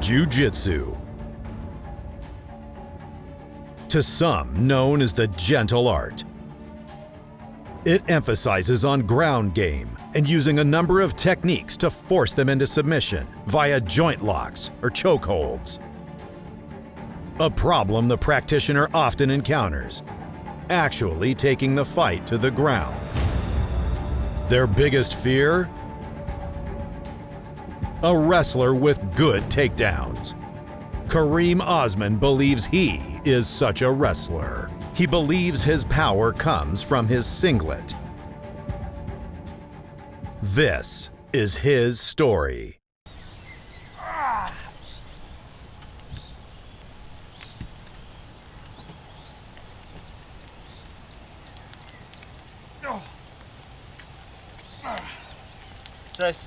Jiu-Jitsu. To some, known as the gentle art. It emphasizes on ground game and using a number of techniques to force them into submission via joint locks or chokeholds. A problem the practitioner often encounters, actually taking the fight to the ground. Their biggest fear? A wrestler with good takedowns. Kareem Osman believes he is such a wrestler. He believes his power comes from his singlet. This is his story. Nice.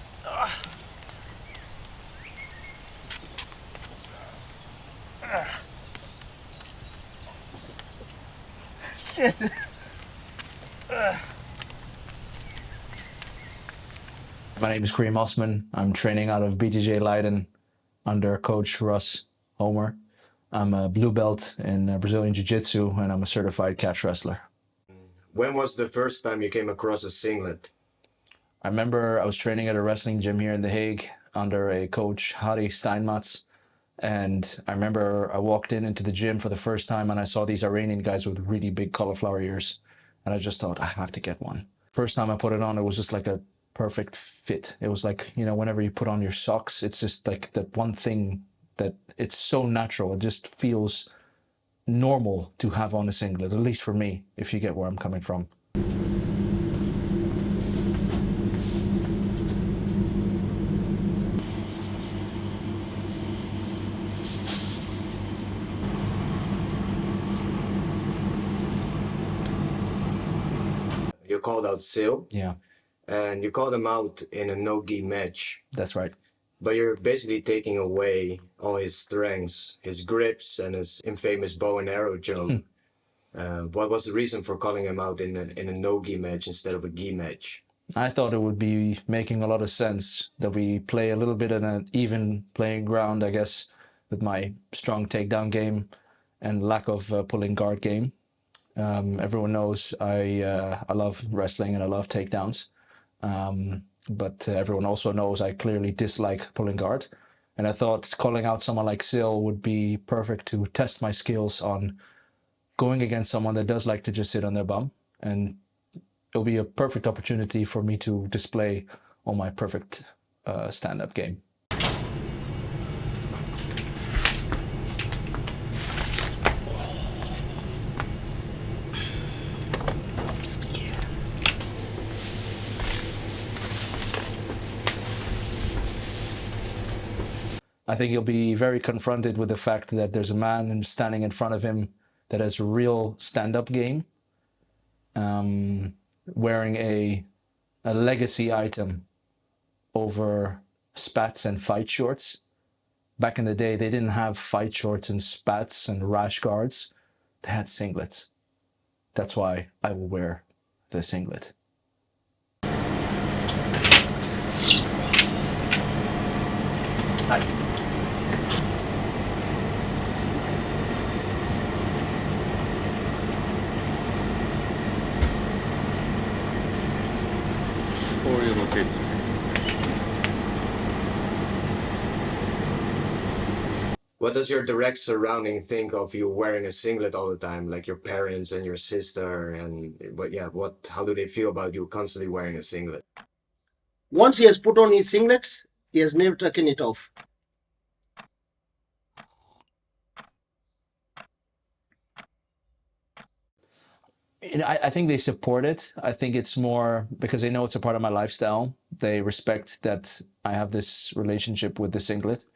Shit. My name is Kareem Osman. I'm training out of BJJ Leiden under Coach Russ Homer. I'm a blue belt in Brazilian Jiu-Jitsu and I'm a certified catch wrestler. When was the first time you came across a singlet? I remember I was training at a wrestling gym here in The Hague under a coach, Harry Steinmatz. And I remember I walked into the gym for the first time and I saw these Iranian guys with really big cauliflower ears. And I just thought, I have to get one. First time I put it on, it was just like a perfect fit. It was like, you know, whenever you put on your socks, it's just like that one thing that it's so natural. It just feels normal to have on a singlet, at least for me, if you get where I'm coming from. You called out Sil. Yeah. And you called him out in a no-gi match. That's right. But you're basically taking away all his strengths, his grips, and his infamous bow and arrow jump. What was the reason for calling him out in a no-gi match instead of a gi match? I thought it would be making a lot of sense that we play a little bit in an even playing ground, I guess, with my strong takedown game and lack of pulling guard game. Everyone knows I love wrestling and I love takedowns. But everyone also knows I clearly dislike pulling guard. And I thought calling out someone like Sil would be perfect to test my skills on going against someone that does like to just sit on their bum. And it'll be a perfect opportunity for me to display all my perfect stand-up game. I think he'll be very confronted with the fact that there's a man standing in front of him that has a real stand-up game, wearing a legacy item over spats and fight shorts. Back in the day, they didn't have fight shorts and spats and rash guards. They had singlets. That's why I will wear the singlet. Hi. What does your direct surrounding think of you wearing a singlet all the time, like your parents and your sister? How do they feel about you constantly wearing a singlet? Once he has put on his singlets, he has never taken it off. I think they support it. I think it's more because they know it's a part of my lifestyle. They respect that I have this relationship with the singlet.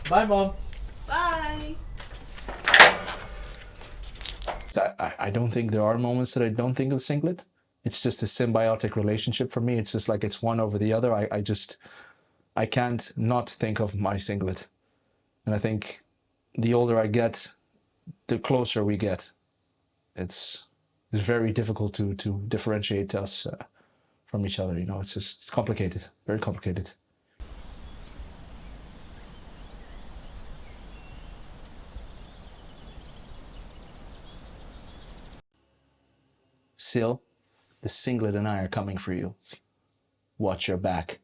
Bye, Mom. Bye. I don't think there are moments that I don't think of the singlet. It's just a symbiotic relationship for me. It's just like it's one over the other. I can't not think of my singlet. And I think the older I get, the closer we get. It's very difficult to differentiate us from each other. You know, it's complicated, very complicated. Sil, the Singlet and I are coming for you. Watch your back.